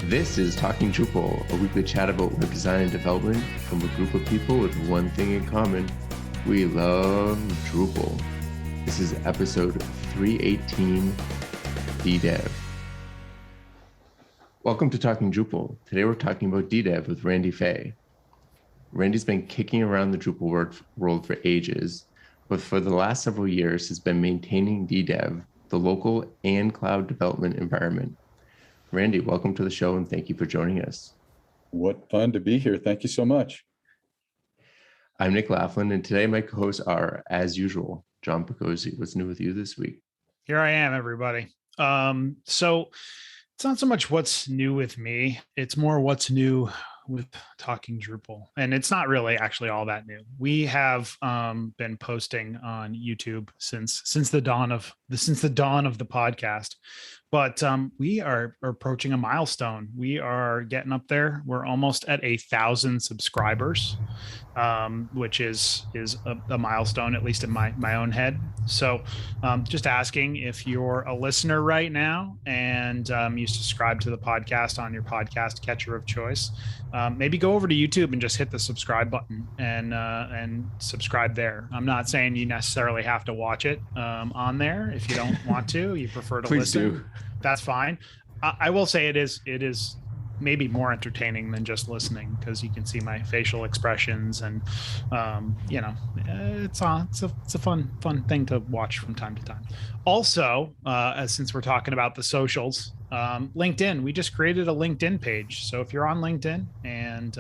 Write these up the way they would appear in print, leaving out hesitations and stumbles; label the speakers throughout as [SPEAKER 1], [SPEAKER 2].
[SPEAKER 1] This is Talking Drupal, a weekly chat about web design and development from a group of people with one thing in common. We love Drupal. This is episode 318, DDEV. Welcome to Talking Drupal. Today we're talking about DDEV with Randy Fay. Randy's been kicking around the Drupal world for ages, but for the last several years has been maintaining DDEV, the local and cloud development environment. Randy, welcome to the show and thank you for joining us.
[SPEAKER 2] What fun to be here. Thank you so much.
[SPEAKER 1] I'm Nick Laughlin, and today my co-hosts are, as usual, John Picosi. What's new with you this week?
[SPEAKER 3] Here I am, everybody. So it's not so much what's new with me. It's more what's new with Talking Drupal. And it's not really actually all that new. We have been posting on YouTube since the dawn of the podcast. But we are approaching a milestone. We are getting up there. We're almost at 1,000 subscribers, which is a milestone, at least in my own head. So just asking if you're a listener right now and you subscribe to the podcast on your podcast catcher of choice, maybe go over to YouTube and just hit the subscribe button and subscribe there. I'm not saying you necessarily have to watch it on there. If you don't want to, you prefer to
[SPEAKER 1] Please
[SPEAKER 3] listen.
[SPEAKER 1] do.
[SPEAKER 3] That's fine. I will say it is maybe more entertaining than just listening because you can see my facial expressions and it's a fun thing to watch from time to time. Also, since we're talking about the socials, LinkedIn, we just created a LinkedIn page. So if you're on LinkedIn and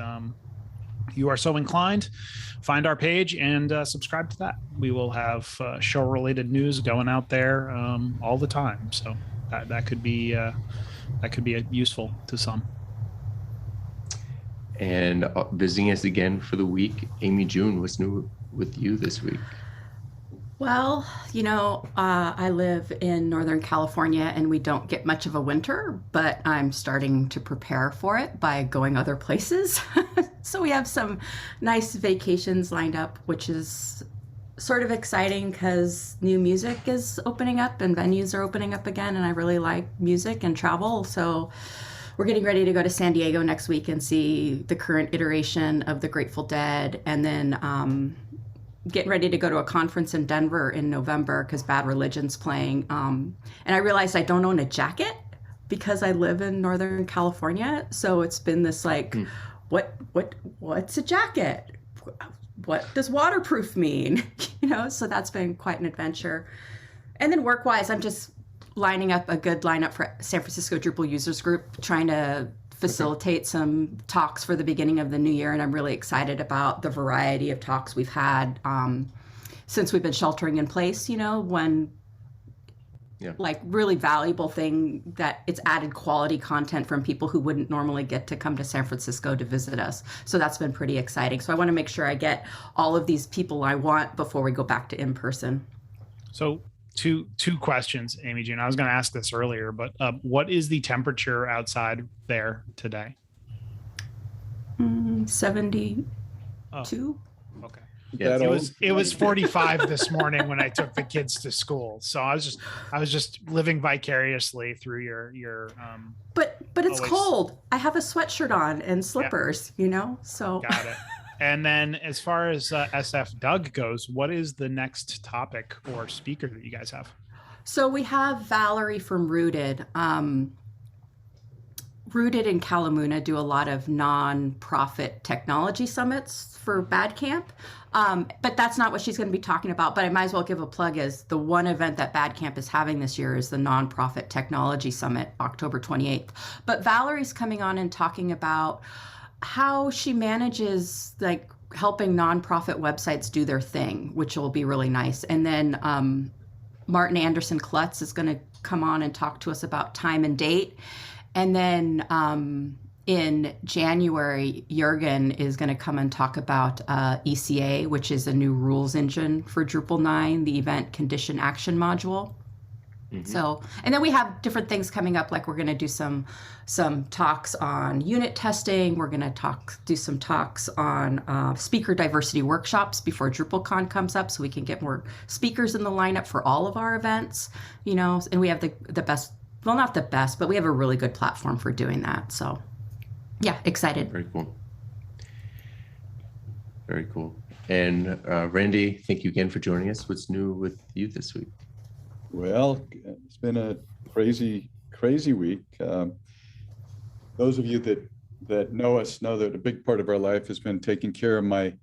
[SPEAKER 3] you are so inclined, find our page and subscribe to that. We will have show related news going out there all the time. So that could be useful to some.
[SPEAKER 1] And visiting us again for the week, Amy June, what's new with you this week?
[SPEAKER 4] Well, I live in Northern California and we don't get much of a winter, but I'm starting to prepare for it by going other places. So we have some nice vacations lined up, which is sort of exciting because new music is opening up and venues are opening up again. And I really like music and travel. So we're getting ready to go to San Diego next week and see the current iteration of the Grateful Dead. And then getting ready to go to a conference in Denver in November because Bad Religion's playing. And I realized I don't own a jacket because I live in Northern California. So it's been this like, what's a jacket? What does waterproof mean? So that's been quite an adventure. And then work-wise, I'm just lining up a good lineup for San Francisco Drupal Users Group, trying to facilitate some talks for the beginning of the new year. And I'm really excited about the variety of talks we've had since we've been sheltering in place, like really valuable thing that it's added quality content from people who wouldn't normally get to come to San Francisco to visit us. So that's been pretty exciting. So I want to make sure I get all of these people I want before we go back to in person. So
[SPEAKER 3] two questions, Amy June. I was going to ask this earlier, but what is the temperature outside there today?
[SPEAKER 4] 72.
[SPEAKER 3] Oh, okay. Yeah, it was 45 this morning when I took the kids to school. So I was just living vicariously through your
[SPEAKER 4] But it's cold. I have a sweatshirt on and slippers, so
[SPEAKER 3] got it. And then as far as SF Doug goes, what is the next topic or speaker that you guys have?
[SPEAKER 4] So we have Valerie from Rooted. Rooted in Kalamuna do a lot of non-profit technology summits for Badcamp. But that's not what she's going to be talking about. But I might as well give a plug as the one event that Badcamp is having this year is the Nonprofit Technology Summit, October 28th. But Valerie's coming on and talking about how she manages like helping nonprofit websites do their thing, which will be really nice. And then Martin Anderson Klutz is going to come on and talk to us about time and date. And then in January, Jürgen is going to come and talk about ECA, which is a new rules engine for Drupal 9, the event condition action module. Mm-hmm. So, and then we have different things coming up, like we're going to do some talks on unit testing. We're going to do some talks on speaker diversity workshops before DrupalCon comes up, so we can get more speakers in the lineup for all of our events. And we have the best well, not the best, but we have a really good platform for doing that. So yeah, excited.
[SPEAKER 1] Very cool. Very cool. And Randy, thank you again for joining us. What's new with you this week?
[SPEAKER 2] Well, it's been a crazy, crazy week. Those of you that know us know that a big part of our life has been taking care of my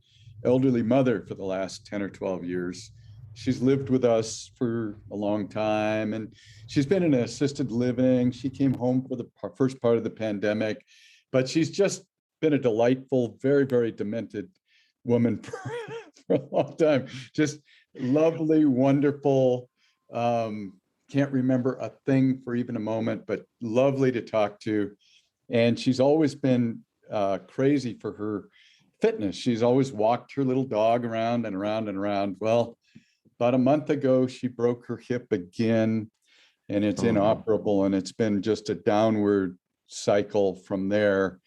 [SPEAKER 2] elderly mother for the last 10 or 12 years. She's lived with us for a long time, and she's been in assisted living. She came home for the first part of the pandemic, but she's just been a delightful, very, very demented woman for a long time. Just lovely, wonderful. Can't remember a thing for even a moment, but lovely to talk to. And she's always been crazy for her fitness. She's always walked her little dog around and around and around. Well, about a month ago, she broke her hip again, and it's inoperable, and it's been just a downward cycle from there.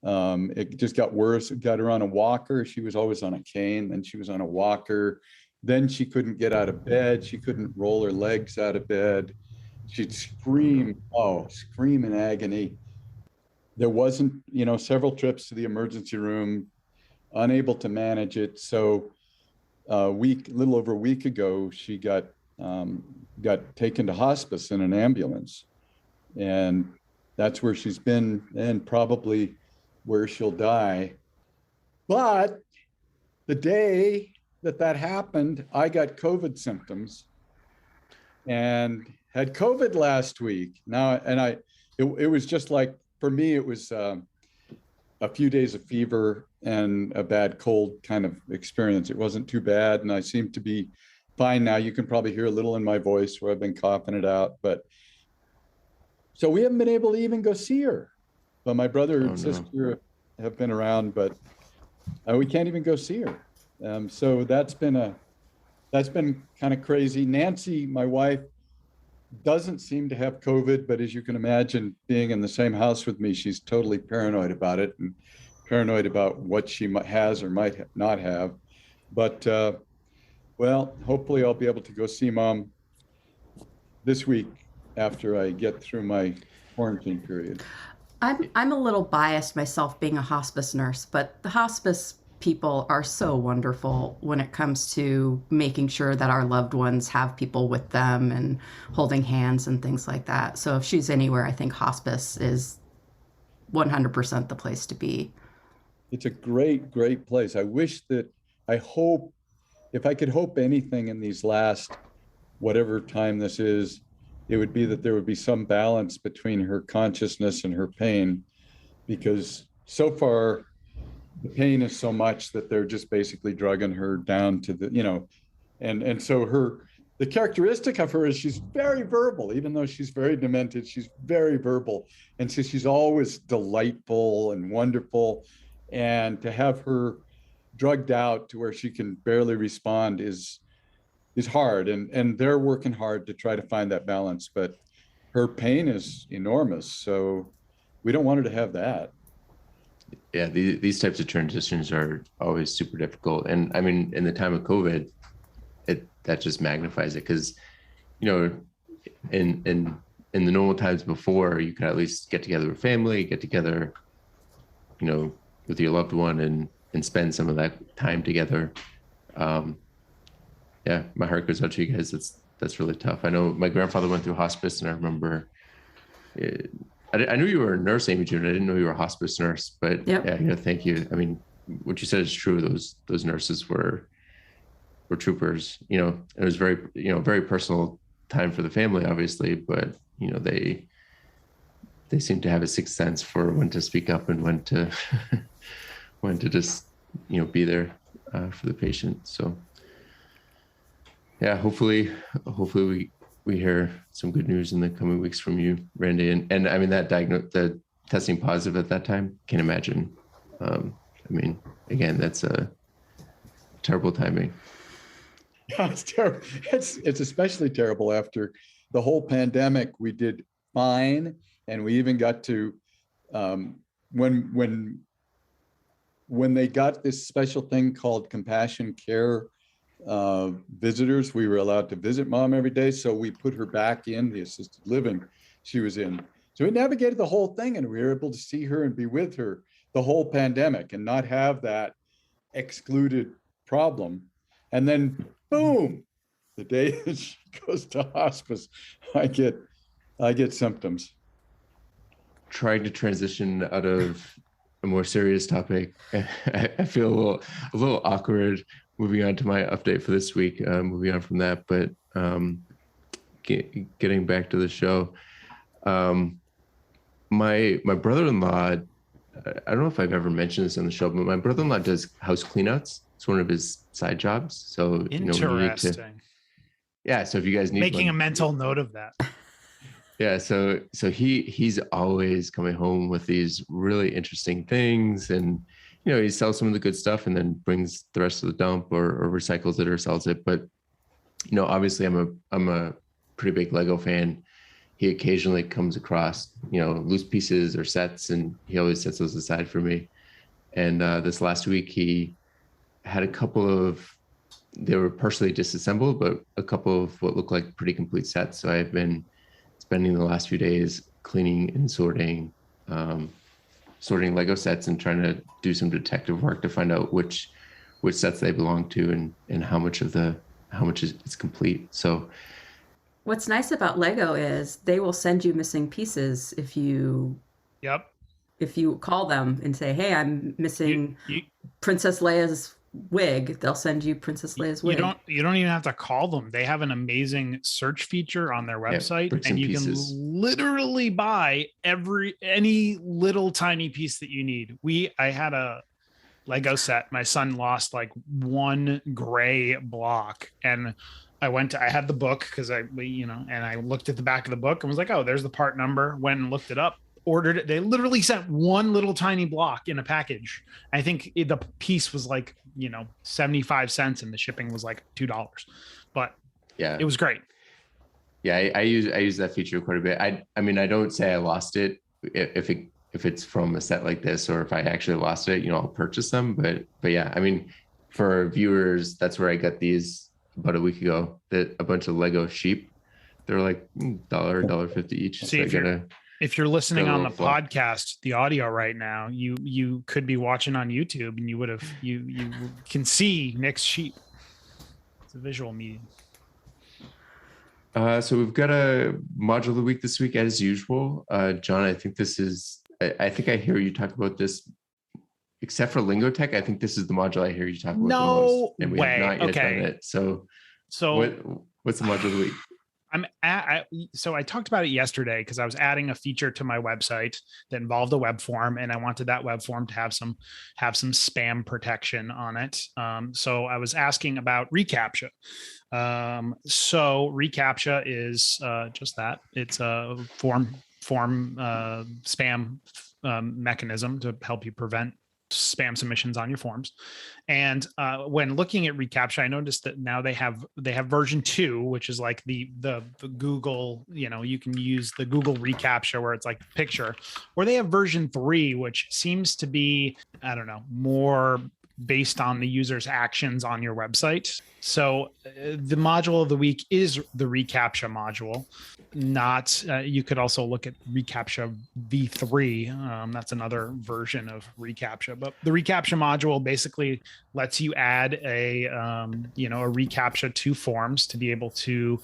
[SPEAKER 2] It just got worse. It got her on a walker. She was always on a cane, then she was on a walker. Then she couldn't get out of bed. She couldn't roll her legs out of bed. She'd scream in agony. There wasn't, several trips to the emergency room, unable to manage it. So a little over a week ago, she got taken to hospice in an ambulance. And that's where she's been, and probably where she'll die. But the day that happened, I got COVID symptoms and had COVID last week. It was just like, for me, it was a few days of fever and a bad cold kind of experience. It wasn't too bad, and I seem to be fine now. You can probably hear a little in my voice where I've been coughing it out. But so we haven't been able to even go see her. But my brother and sister have been around, but we can't even go see her. So that's been kind of crazy. Nancy, my wife, doesn't seem to have COVID, but as you can imagine, being in the same house with me, she's totally paranoid about it and paranoid about what she has or might not have. But well, hopefully I'll be able to go see Mom this week after I get through my quarantine period.
[SPEAKER 4] I'm a little biased myself being a hospice nurse, but the hospice people are so wonderful when it comes to making sure that our loved ones have people with them and holding hands and things like that. So if she's anywhere, I think hospice is 100% the place to be.
[SPEAKER 2] It's a great, great place. I hope, if I could hope anything in these last, whatever time this is, it would be that there would be some balance between her consciousness and her pain, because so far, the pain is so much that they're just basically drugging her down to the, and so the characteristic of her is she's very verbal. Even though she's very demented, she's very verbal. And so she's always delightful and wonderful. And to have her drugged out to where she can barely respond is hard. And they're working hard to try to find that balance, but her pain is enormous. So we don't want her to have that.
[SPEAKER 1] Yeah, these types of transitions are always super difficult. And I mean, in the time of COVID, that just magnifies it, because, in the normal times before, you could at least get together with family, get together, with your loved one and spend some of that time together. Yeah, my heart goes out to you guys. That's really tough. I know my grandfather went through hospice, and I remember I knew you were a nurse, Amy June. I didn't know you were a hospice nurse, but
[SPEAKER 4] Yep.
[SPEAKER 1] Yeah, thank you. I mean, what you said is true. Those nurses were troopers. It was very, very personal time for the family, obviously, but they seem to have a sixth sense for when to speak up and when to just be there for the patient. So yeah, hopefully we hear some good news in the coming weeks from you, Randy. And I mean, the testing positive at that time, can't imagine. I mean, again, that's a terrible timing.
[SPEAKER 2] Yeah, it's terrible. It's especially terrible after the whole pandemic. We did fine, and we even got to when they got this special thing called compassion care visitors, we were allowed to visit Mom every day. So we put her back in the assisted living. she was in. So we navigated the whole thing, and we were able to see her and be with her the whole pandemic and not have that excluded problem. And then boom, the day that she goes to hospice, I get symptoms.
[SPEAKER 1] Trying to transition out of a more serious topic, I feel a little awkward moving on to my update for this week. Moving on from that, but getting back to the show, my brother-in-law. I don't know if I've ever mentioned this on the show, but my brother-in-law does house cleanouts. It's one of his side jobs. So
[SPEAKER 3] interesting.
[SPEAKER 1] Yeah. So if you guys need
[SPEAKER 3] making a mental note of that.
[SPEAKER 1] Yeah. So he's always coming home with these really interesting things, and he sells some of the good stuff and then brings the rest of the dump or recycles it or sells it. But obviously I'm a pretty big Lego fan. He occasionally comes across, loose pieces or sets, and he always sets those aside for me. And this last week, he had a couple of, they were partially disassembled, but a couple of what looked like pretty complete sets. So I've been spending the last few days cleaning and sorting Lego sets and trying to do some detective work to find out which sets they belong to and how much is complete. So
[SPEAKER 4] what's nice about Lego is they will send you missing pieces if you call them and say, hey, I'm missing Princess Leia's wig. They'll send you Princess Leia's wig.
[SPEAKER 3] You don't even have to call them. They have an amazing search feature on their website, and you can literally buy any little tiny piece that you need. I had a Lego set. My son lost like one gray block, and I had the book because and I looked at the back of the book and was like, oh, there's the part number. Went and looked it up, ordered it. They literally sent one little tiny block in a package. I think the piece was like, 75 cents and the shipping was like $2. But yeah, it was great.
[SPEAKER 1] Yeah, I use that feature quite a bit. I mean, I don't say I lost it if it's from a set like this, or if I actually lost it, I'll purchase them. But yeah, I mean, for viewers, that's where I got these about a week ago, that a bunch of Lego sheep. They're like $1.50 each.
[SPEAKER 3] See,
[SPEAKER 1] so
[SPEAKER 3] if you're listening on the podcast, the audio right now, you could be watching on YouTube, and you can see Nick's sheep. It's a visual medium.
[SPEAKER 1] So we've got a module of the week this week as usual. John, I think I think I hear you talk about this. Except for Lingo Tech, I think this is the module I hear you talk about the most. And we have not yet done it. So what's the module of the week?
[SPEAKER 3] So I talked about it yesterday because I was adding a feature to my website that involved a web form, and I wanted that web form to have some spam protection on it. So I was asking about Recaptcha. So Recaptcha is just that. It's a form spam mechanism to help you prevent spam submissions on your forms. And when looking at Recaptcha, I noticed that now they have version 2, which is like the Google, you can use the Google Recaptcha where it's like picture, or they have version 3, which seems to be, I don't know, more based on the user's actions on your website. So the module of the week is the Recaptcha module. You could also look at Recaptcha v3. That's another version of Recaptcha, but the Recaptcha module basically lets you add a Recaptcha to forms to be able to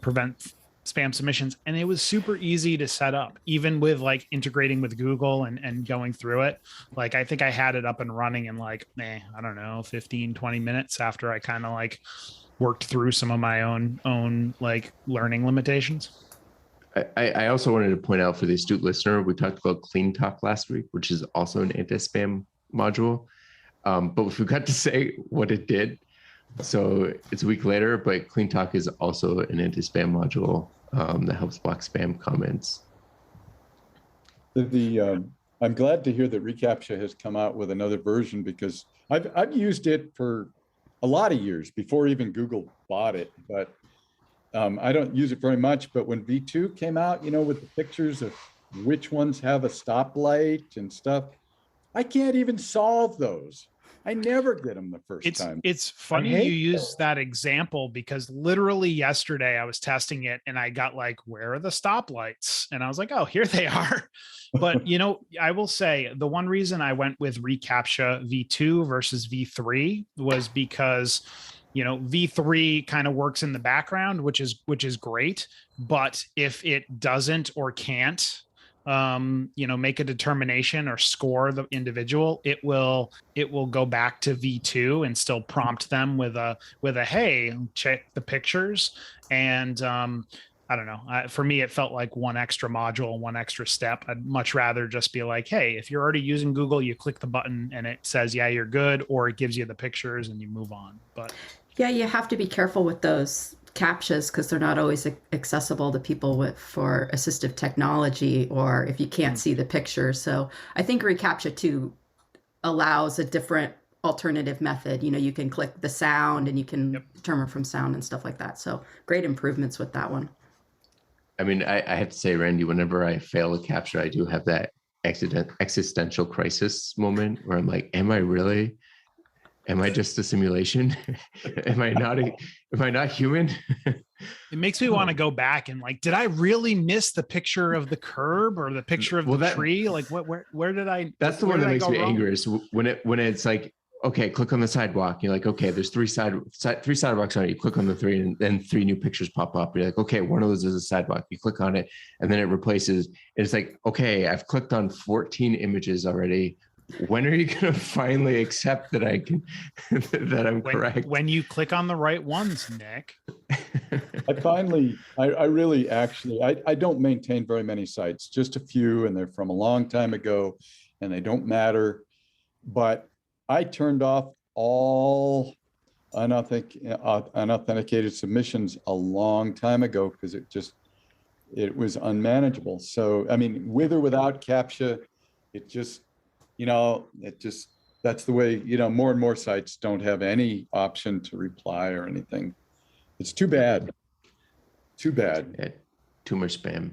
[SPEAKER 3] prevent spam submissions. And it was super easy to set up, even with like integrating with Google and going through it. Like, I think I had it up and running in like, I don't know, 15, 20 minutes after I kind of like worked through some of my own like learning limitations.
[SPEAKER 1] I also wanted to point out for the astute listener, we talked about Clean Talk last week, which is also an anti-spam module. But we forgot to say what it did. So it's a week later, but Clean Talk is also an anti-spam module that helps block spam comments.
[SPEAKER 2] I'm glad to hear that Recaptcha has come out with another version, because I've used it for a lot of years before even Google bought it, but I don't use it very much. But when V2 came out, with the pictures of which ones have a stoplight and stuff, I can't even solve those. I never get them the first
[SPEAKER 3] It's
[SPEAKER 2] time.
[SPEAKER 3] it's funny
[SPEAKER 2] hate
[SPEAKER 3] you use that example, because literally yesterday I was testing it and I got like, where are the stoplights? And I was like, oh, here they are. But you know, I will say the one reason I went with Recaptcha V2 versus V3 was because, you know, V3 kind of works in the background, which is great. But if it doesn't or can't, you know, make a determination or score the individual, it will go back to V2 and still prompt them with a hey, check the pictures. And I don't know. For me, it felt like one extra module, one extra step. I'd much rather just be like, hey, if you're already using Google, you click the button and it says, yeah, you're good, or it gives you the pictures and you move on. But
[SPEAKER 4] Yeah, you have to be careful with those captchas because they're not always accessible to people for assistive technology, or if you can't see the picture. So I think Recaptcha 2 allows a different alternative method. You know, you can click the sound and you can determine from sound and stuff like that. So great improvements with that one.
[SPEAKER 1] I mean, I have to say, Randy, whenever I fail a capture, I do have that existential crisis moment where I'm like, am I just a simulation? am I not human?
[SPEAKER 3] it makes me want to go back and like, did I really miss the picture of the curb or the picture of the tree? Like where did I?
[SPEAKER 1] That's the one that makes me angry, is when it's like, okay, click on the sidewalk. You're like, okay, there's three sidewalks on it. You click on the three, and then 3 new pictures pop up. You're like, okay, one of those is a sidewalk. You click on it, and then it replaces. It's like, okay, I've clicked on 14 images already. When are you going to finally accept that I can, that I'm correct?
[SPEAKER 3] When you click on the right ones, Nick.
[SPEAKER 2] I really actually, I don't maintain very many sites, just a few, and they're from a long time ago and they don't matter. But I turned off all unauthenticated submissions a long time ago because it was unmanageable. So, I mean, with or without CAPTCHA, that's the way, more and more sites don't have any option to reply or anything. It's too bad. Too bad.
[SPEAKER 1] Yeah, too much spam.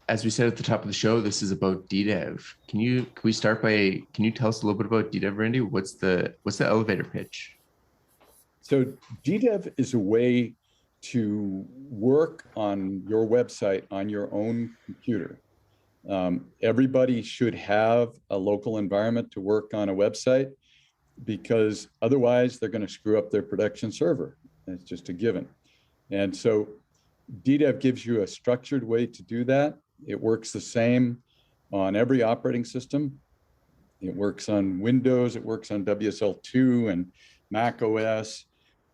[SPEAKER 1] As we said at the top of the show, this is about DDEV. Can you tell us a little bit about DDEV, Randy? What's the elevator pitch?
[SPEAKER 2] So DDEV is a way to work on your website on your own computer. Everybody should have a local environment to work on a website, because otherwise they're going to screw up their production server. It's just a given. And so DDEV gives you a structured way to do that. It works the same on every operating system. It works on Windows, it works on WSL2 and Mac OS.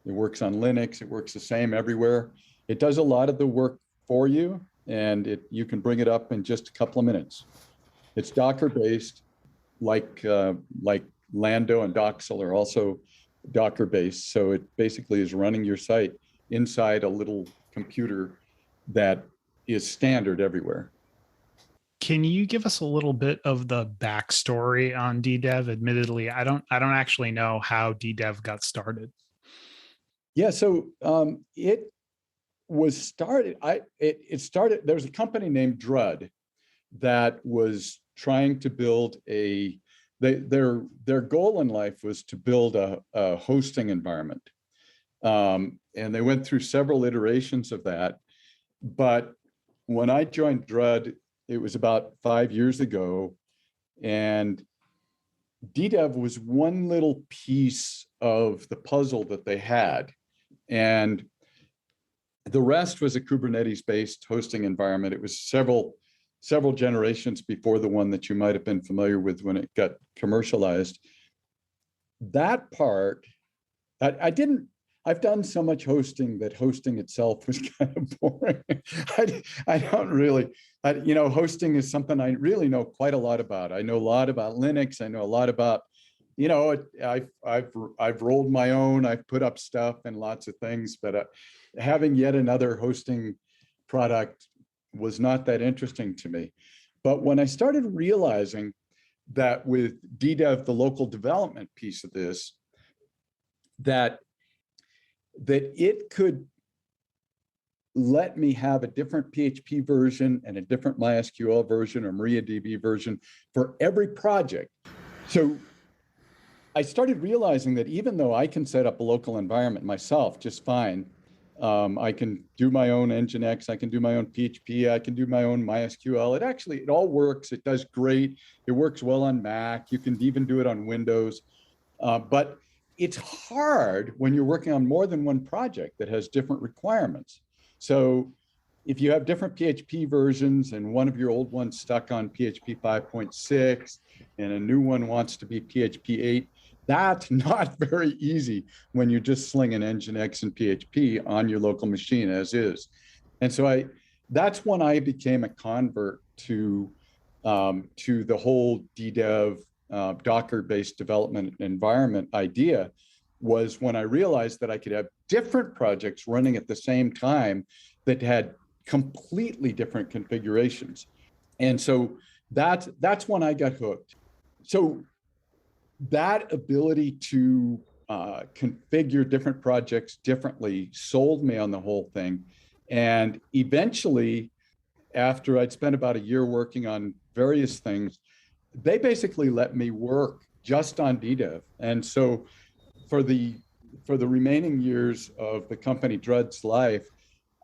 [SPEAKER 2] It works on Linux, it works the same everywhere. It does a lot of the work for you, and you can bring it up in just a couple of minutes. It's Docker-based, like Lando and Doxel are also Docker-based. So it basically is running your site inside a little computer that is standard everywhere.
[SPEAKER 3] Can you give us a little bit of the backstory on DDEV? Admittedly, I don't actually know how DDEV got started.
[SPEAKER 2] Yeah, so it was started. It started. There was a company named Drud that was trying to build their goal in life was to build a hosting environment, and they went through several iterations of that. But when I joined Drud, it was about 5 years ago, and DDEV was one little piece of the puzzle that they had. And the rest was a Kubernetes-based hosting environment. It was several generations before the one that you might have been familiar with when it got commercialized. That part, I've done so much hosting that hosting itself was kind of boring. I don't really, hosting is something I really know quite a lot about. I know a lot about Linux. I know a lot about, I've rolled my own, I've put up stuff and lots of things, but having yet another hosting product was not that interesting to me. But when I started realizing that with DDEV, the local development piece of this, that it could let me have a different PHP version and a different MySQL version or MariaDB version for every project. So I started realizing that even though I can set up a local environment myself just fine, I can do my own Nginx, I can do my own PHP, I can do my own MySQL. It all works. It does great. It works well on Mac. You can even do it on Windows. But it's hard when you're working on more than one project that has different requirements. So if you have different PHP versions and one of your old ones stuck on PHP 5.6 and a new one wants to be PHP 8, that's not very easy when you're just slinging Nginx and PHP on your local machine as is. And so that's when I became a convert to the whole DDEV Docker-based development environment idea, was when I realized that I could have different projects running at the same time that had completely different configurations. And so that's when I got hooked. So that ability to configure different projects differently sold me on the whole thing. And eventually, after I'd spent about a year working on various things, they basically let me work just on DDEV. And so for the remaining years of the company Dread's life,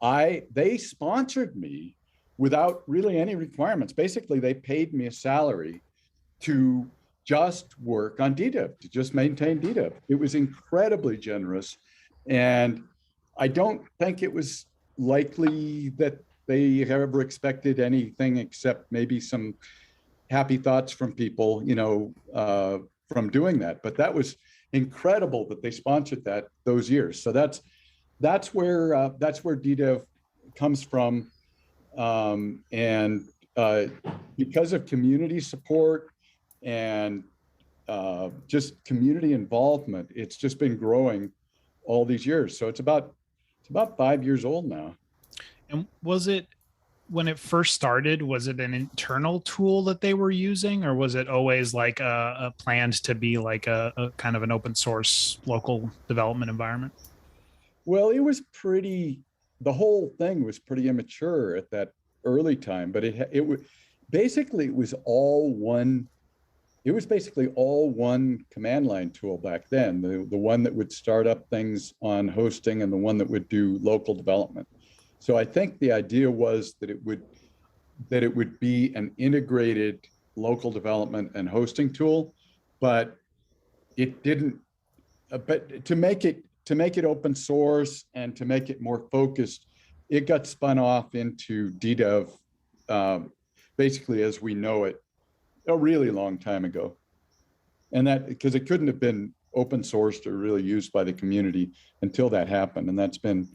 [SPEAKER 2] they sponsored me without really any requirements. Basically, they paid me a salary to just work on DDEV, to just maintain DDEV. It was incredibly generous. And I don't think it was likely that they ever expected anything except maybe some happy thoughts from people, from doing that. But that was incredible that they sponsored those years. So that's where DDEV comes from. And because of community support and just community involvement, it's just been growing all these years. So it's about 5 years old now.
[SPEAKER 3] And was it, when it first started, was it an internal tool that they were using, or was it always like a planned to be like a kind of an open source local development environment?
[SPEAKER 2] Well, the whole thing was pretty immature at that early time, but it was basically all one. It was basically all one command line tool back then, the one that would start up things on hosting and the one that would do local development. So I think the idea was that it would be an integrated local development and hosting tool, but it didn't. But to make it open source and to make it more focused, it got spun off into DDEV, basically as we know it, a really long time ago. And that because it couldn't have been open sourced or really used by the community until that happened. And that's been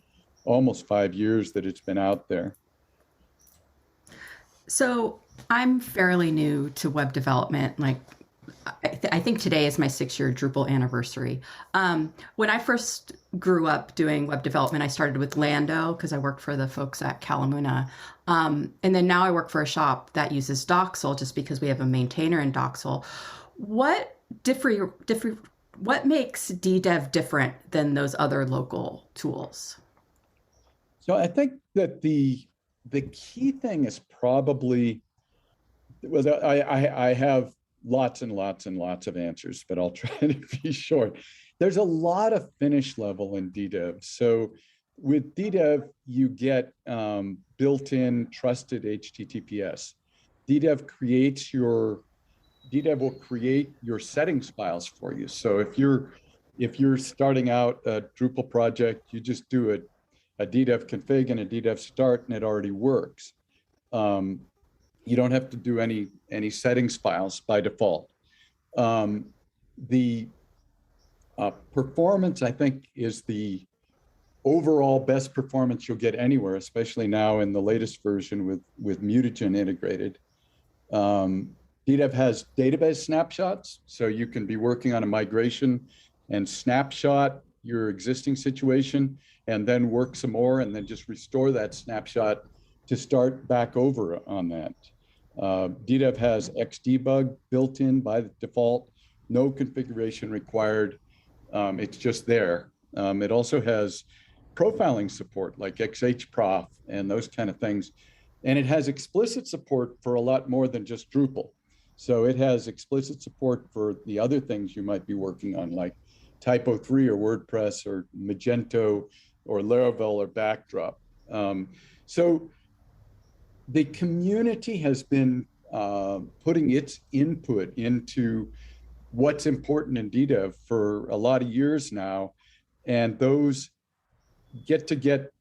[SPEAKER 2] almost 5 years that it's been out there.
[SPEAKER 4] So I'm fairly new to web development. Like, I think today is my 6-year Drupal anniversary. When I first grew up doing web development, I started with Lando because I worked for the folks at Calamuna. And then now I work for a shop that uses Doxel just because we have a maintainer in Doxel. What makes DDEV different than those other local tools?
[SPEAKER 2] So I think that the key thing is probably, well, I have lots and lots and lots of answers, but I'll try to be short. There's a lot of finish level in DDEV. So with DDEV, you get built-in trusted HTTPS. DDEV will create your settings files for you. So if you're starting out a Drupal project, you just do a DDEV config and a DDEV start, and it already works. You don't have to do any settings files by default. The performance, I think, is the overall best performance you'll get anywhere, especially now in the latest version with mutagen integrated. DDEV has database snapshots, so you can be working on a migration and snapshot your existing situation and then work some more and then just restore that snapshot to start back over on that. DDEV has Xdebug built in by default, no configuration required. It's just there. It also has profiling support like XHProf and those kind of things. And it has explicit support for a lot more than just Drupal. So it has explicit support for the other things you might be working on, like Typo3 or WordPress or Magento or Laravel or Backdrop. So the community has been putting its input into what's important in DDEV for a lot of years now, and those get to get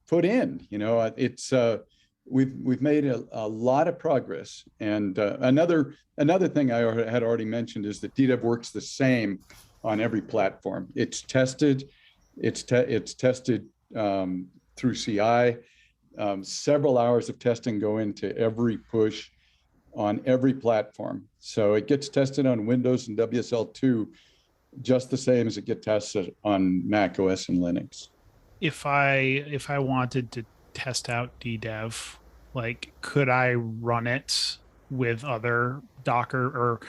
[SPEAKER 2] put in. You know, it's we've made a lot of progress. And another thing I had already mentioned is that DDEV works the same on every platform. It's tested. It's tested through CI. Several hours of testing go into every push on every platform. So it gets tested on Windows and WSL2 just the same as it gets tested on macOS and Linux.
[SPEAKER 3] If I wanted to test out DDEV, like, could I run it with other Docker or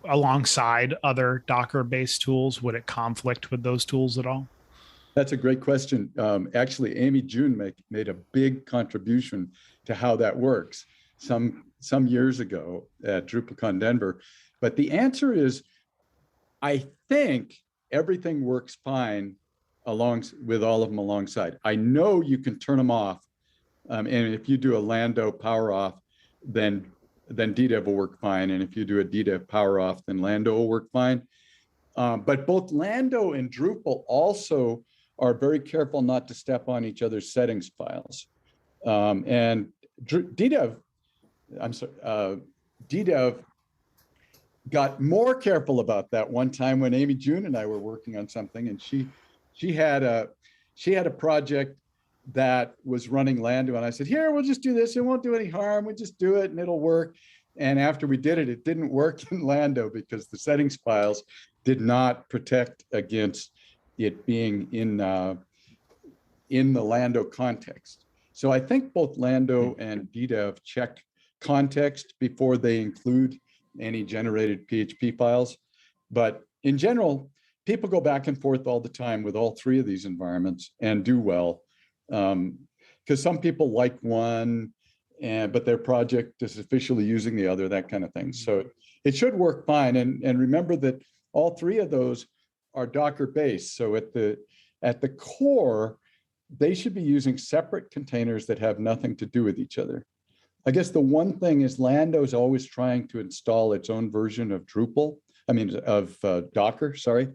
[SPEAKER 3] alongside other Docker-based tools? Would it conflict with those tools at all?
[SPEAKER 2] That's a great question. Actually, Amy June made a big contribution to how that works some years ago at DrupalCon Denver. But the answer is, I think everything works fine with all of them alongside. I know you can turn them off. And if you do a Lando power off, then DDEV will work fine. And if you do a DDEV power off, then Lando will work fine. But both Lando and Drupal also are very careful not to step on each other's settings files. And DDEV got more careful about that one time when Amy June and I were working on something, and she had a project that was running Lando, and I said, here, we'll just do this. It won't do any harm. We just do it and it'll work. And after we did it, it didn't work in Lando because the settings files did not protect against it being in the Lando context. So I think both Lando and DDEV check context before they include any generated PHP files. But in general, people go back and forth all the time with all three of these environments and do well. Because some people like one, but their project is officially using the other, that kind of thing. So it should work fine. And remember that all three of those are Docker based. So at the core, they should be using separate containers that have nothing to do with each other. I guess the one thing is Lando's always trying to install its own version of Docker, sorry.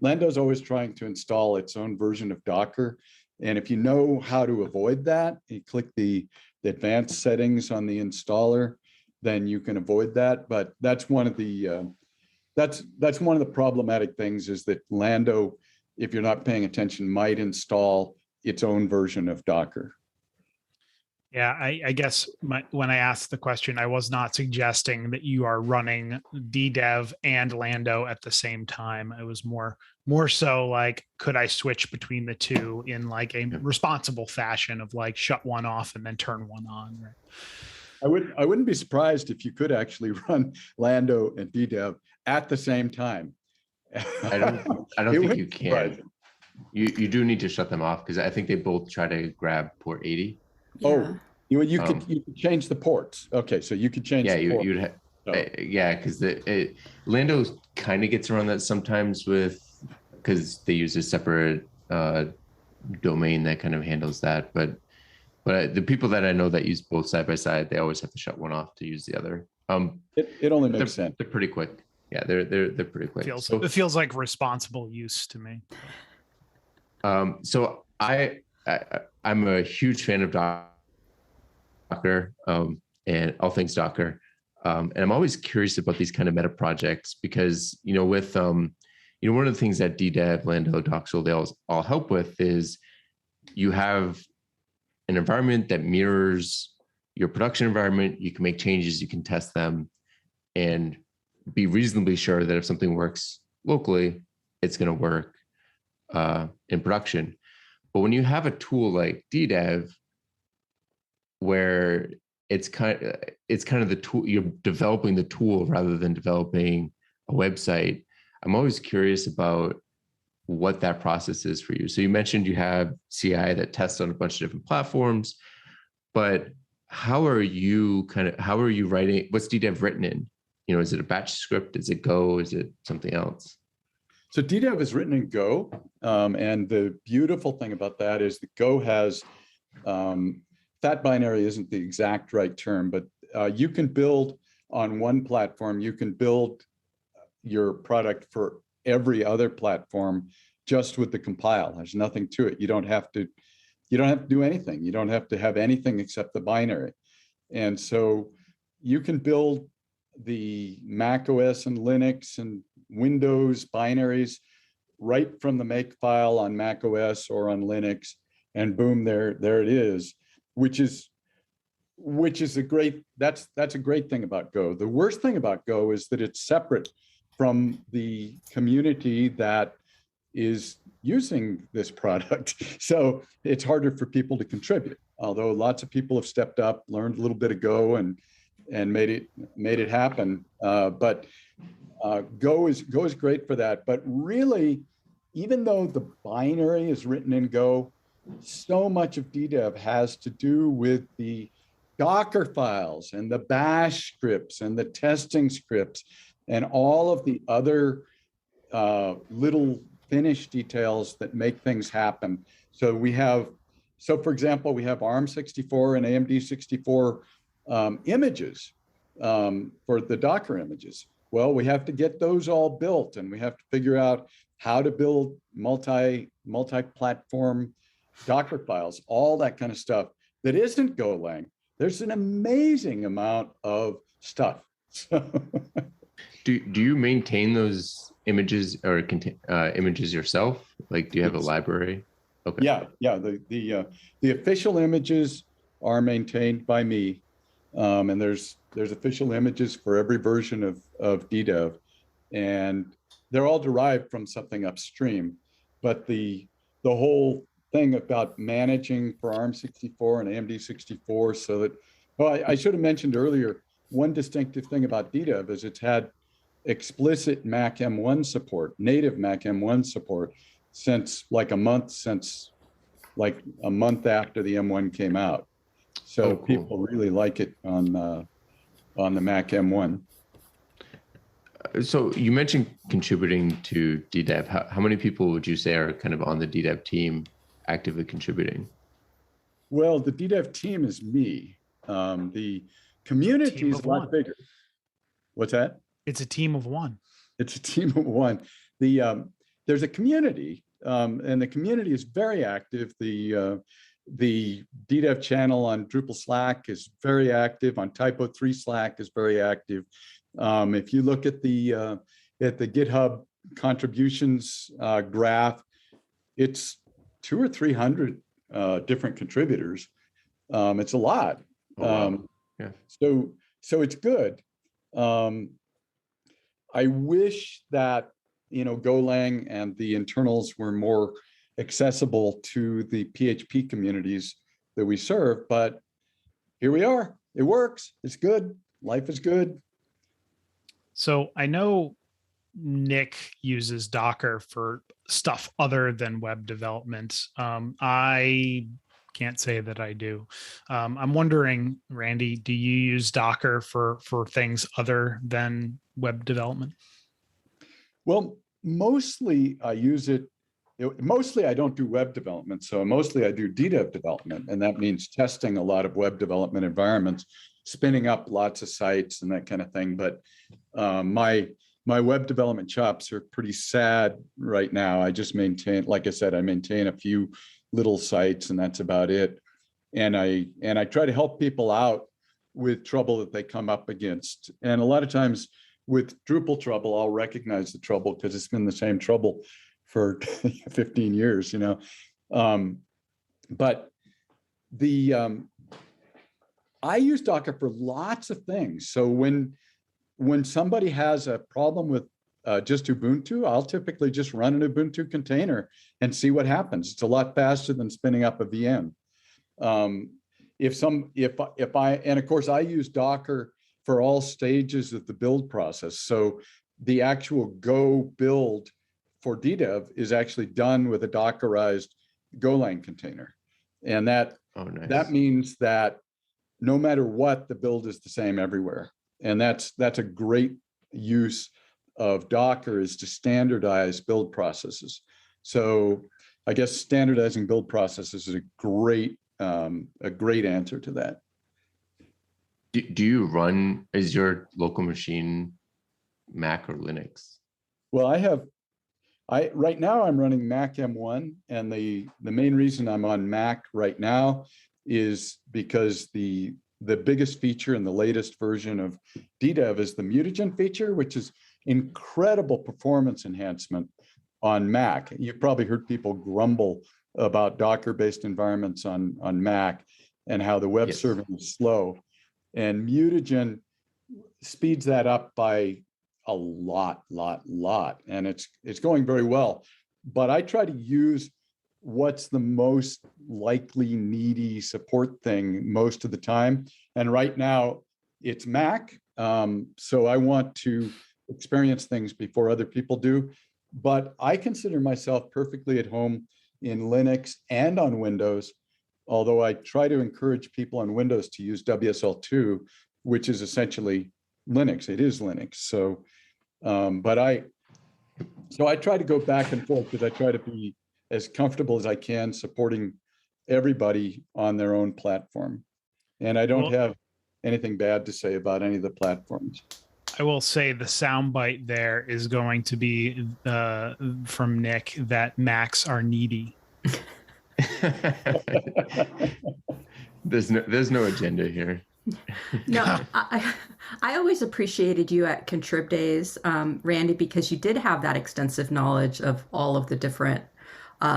[SPEAKER 2] Lando's always trying to install its own version of Docker. And if you know how to avoid that, you click the advanced settings on the installer, then you can avoid that. But that's one of the that's one of the problematic things, is that Lando, if you're not paying attention, might install its own version of Docker.
[SPEAKER 3] Yeah, I guess when I asked the question, I was not suggesting that you are running DDEV and Lando at the same time. It was more so like, could I switch between the two in like a responsible fashion of like shut one off and then turn one on, right?
[SPEAKER 2] I wouldn't be surprised if you could actually run Lando and DDEV at the same time.
[SPEAKER 1] I don't think you can. You do need to shut them off because I think they both try to grab port 80.
[SPEAKER 4] Yeah.
[SPEAKER 2] Oh, you could change the ports. Okay, so you could change.
[SPEAKER 1] Yeah, because Lando kind of gets around that sometimes because they use a separate domain that kind of handles that. But the people that I know that use both side by side, they always have to shut one off to use the other.
[SPEAKER 2] It only makes sense.
[SPEAKER 1] They're pretty quick. Yeah, they're pretty quick.
[SPEAKER 3] It feels like responsible use to me.
[SPEAKER 1] So I'm a huge fan of Docker and all things Docker. And I'm always curious about these kind of meta projects because, with, one of the things that DDEV, Lando, Doxel, they all help with is you have an environment that mirrors your production environment. You can make changes, you can test them, and be reasonably sure that if something works locally, it's going to work in production. But when you have a tool like DDEV, where it's kind of the tool, you're developing the tool rather than developing a website. I'm always curious about what that process is for you. So you mentioned you have CI that tests on a bunch of different platforms, but how are you writing? What's DDEV written in? Is it a batch script? Is it Go? Is it something else?
[SPEAKER 2] So DDEV is written in Go. And the beautiful thing about that is that Go has, fat binary isn't the exact right term, but you can build on one platform, you can build your product for every other platform just with the compile. There's nothing to it. You don't have to do anything. You don't have to have anything except the binary. And so you can build the macOS and Linux and Windows binaries right from the makefile on macOS or on Linux, and boom, there it is, which is a great thing about Go. The worst thing about Go is that it's separate from the community that is using this product. So it's harder for people to contribute, although lots of people have stepped up, learned a little bit of Go and made it happen. But Go is great for that. But really, even though the binary is written in Go, so much of DDEV has to do with the Docker files and the bash scripts and the testing scripts and all of the other little finish details that make things happen. So for example, we have ARM64 and AMD64 images for the Docker images. Well, we have to get those all built, and we have to figure out how to build multi-platform Docker files, all that kind of stuff that isn't Golang. There's an amazing amount of stuff.
[SPEAKER 1] Do you maintain those images or images yourself? Like, do you have a library? Okay.
[SPEAKER 2] Yeah. The official images are maintained by me, and there's official images for every version of DDEV, and they're all derived from something upstream. But the whole thing about managing for ARM64 and AMD64, so that, well, I should have mentioned earlier, one distinctive thing about DDEV is it's had explicit Mac M1 support, native Mac M1 support since like a month after the M1 came out. So
[SPEAKER 1] cool.
[SPEAKER 2] People really like it on the Mac M1.
[SPEAKER 1] So you mentioned contributing to DDEV. How many people would you say are kind of on the DDEV team actively contributing?
[SPEAKER 2] Well, the DDEV team is me. The community is a lot bigger. What's that?
[SPEAKER 3] It's a team of one.
[SPEAKER 2] It's a team of one. There's a community, and the community is very active. The DDEV channel on Drupal Slack is very active. On Typo3 Slack is very active. If you look at the GitHub contributions graph, it's 200 or 300 different contributors. It's a lot.
[SPEAKER 1] Oh, wow. Yeah.
[SPEAKER 2] So it's good. I wish that Golang and the internals were more accessible to the PHP communities that we serve, but here we are. It works. It's good. Life is good.
[SPEAKER 3] So I know Nick uses Docker for stuff other than web development. I can't say that I do. I'm wondering, Randy, do you use Docker for things other than web development?
[SPEAKER 2] Well, mostly I use it. Mostly I don't do web development. So mostly I do DDEV development. And that means testing a lot of web development environments, spinning up lots of sites and that kind of thing. But my web development chops are pretty sad right now. I just maintain, like I said, I maintain a few little sites and that's about it. And I try to help people out with trouble that they come up against. And a lot of times with Drupal trouble, I'll recognize the trouble because it's been the same trouble for 15 years, but I use Docker for lots of things. So when somebody has a problem with just Ubuntu, I'll typically just run an Ubuntu container and see what happens. It's a lot faster than spinning up a VM. And of course I use Docker for all stages of the build process. So the actual Go build for DDEV is actually done with a Dockerized Golang container. And that means that no matter what, the build is the same everywhere. And that's a great use of Docker, is to standardize build processes. So I guess standardizing build processes is a great answer to that.
[SPEAKER 1] Do you run, is your local machine Mac or Linux?
[SPEAKER 2] Well, right now I'm running Mac M1, and the main reason I'm on Mac right now is because the biggest feature in the latest version of DDEV is the mutagen feature, which is incredible performance enhancement on Mac. You've probably heard people grumble about Docker-based environments on Mac and how the web serving is slow. And mutagen speeds that up by a lot. And it's going very well. But I try to use what's the most likely needy support thing most of the time. And right now it's Mac. So I want to experience things before other people do. But I consider myself perfectly at home in Linux and on Windows, although I try to encourage people on Windows to use WSL2, which is essentially Linux. It is Linux. So, I try to go back and forth because I try to be as comfortable as I can supporting everybody on their own platform. And I don't have anything bad to say about any of the platforms.
[SPEAKER 3] I will say the soundbite there is going to be from Nick that Macs are needy.
[SPEAKER 1] There's no agenda here.
[SPEAKER 4] No, I always appreciated you at Contrib Days, Randy, because you did have that extensive knowledge of all of the different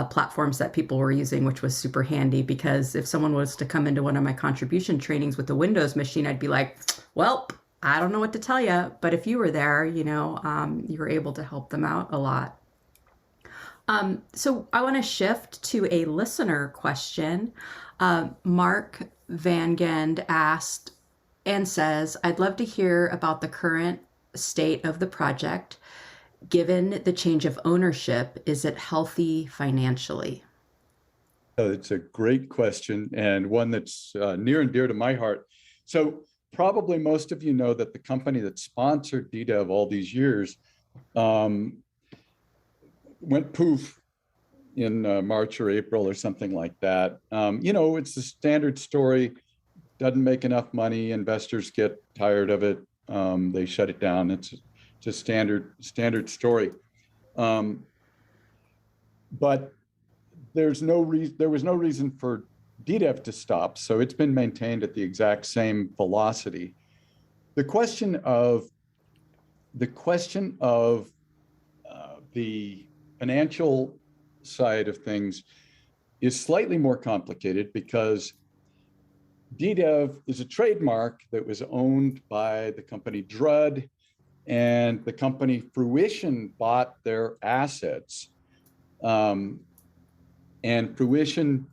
[SPEAKER 4] platforms that people were using, which was super handy. Because if someone was to come into one of my contribution trainings with a Windows machine, I'd be like, well, I don't know what to tell you. But if you were there, you were able to help them out a lot. So I want to shift to a listener question. Mark Van Gend asked and says, I'd love to hear about the current state of the project. Given the change of ownership, is it healthy financially?
[SPEAKER 2] It's a great question, and one that's near and dear to my heart. So probably most of you know that the company that sponsored DDEV all these years went poof in March or April or something like that. It's the standard story. Doesn't make enough money. Investors get tired of it. They shut it down. It's just standard story. But there was no reason for DDEV to stop. So it's been maintained at the exact same velocity. The question of the financial side of things is slightly more complicated because DDEV is a trademark that was owned by the company Drud, and the company Fruition bought their assets. And Fruition,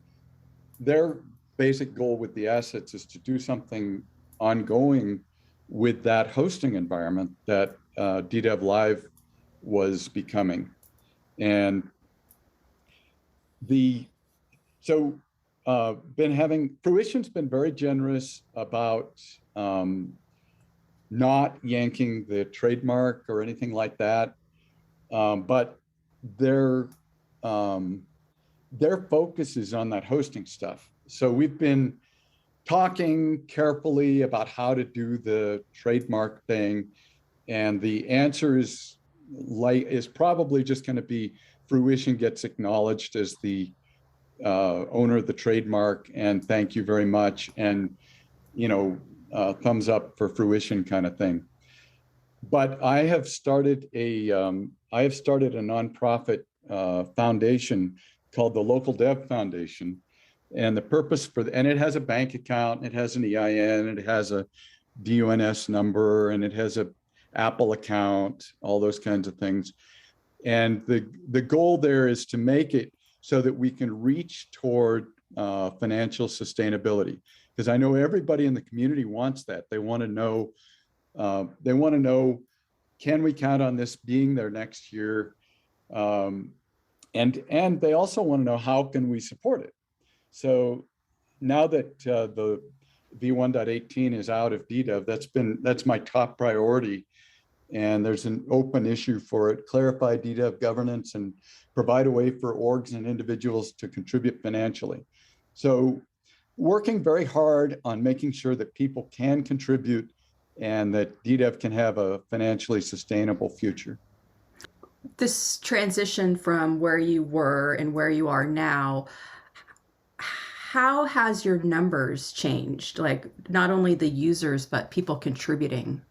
[SPEAKER 2] their basic goal with the assets is to do something ongoing with that hosting environment that DDEV Live was becoming. And Fruition's been very generous about not yanking the trademark or anything like that, but their focus is on that hosting stuff. So we've been talking carefully about how to do the trademark thing, and the answer is probably just going to be Fruition gets acknowledged as the owner of the trademark, and thank you very much, and thumbs up for Fruition kind of thing. But I have started a nonprofit foundation called the Local Dev Foundation, and the purpose and it has a bank account, it has an EIN, it has a DUNS number, and it has a Apple account, all those kinds of things. And the goal there is to make it so that we can reach toward financial sustainability, because I know everybody in the community wants that. They want to know, can we count on this being there next year? And they also want to know, how can we support it? So now that v1.18 is out of DDEV, that's my top priority. And there's an open issue for it, clarify DDEV governance and provide a way for orgs and individuals to contribute financially. So working very hard on making sure that people can contribute and that DDEV can have a financially sustainable future.
[SPEAKER 4] This transition from where you were and where you are now, how has your numbers changed? Like not only the users, but people contributing?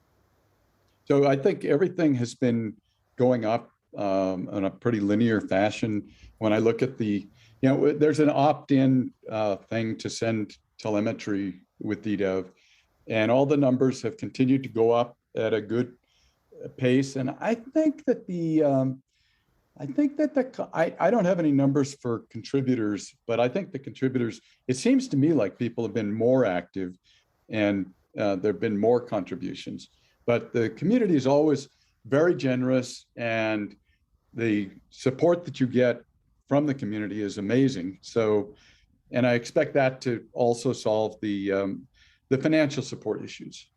[SPEAKER 2] So I think everything has been going up in a pretty linear fashion. When I look at there's an opt-in thing to send telemetry with DDEV, and all the numbers have continued to go up at a good pace. And I think that I don't have any numbers for contributors, but I think the contributors, it seems to me like people have been more active and there have been more contributions. But the community is always very generous, and the support that you get from the community is amazing. So, and I expect that to also solve the financial support issues.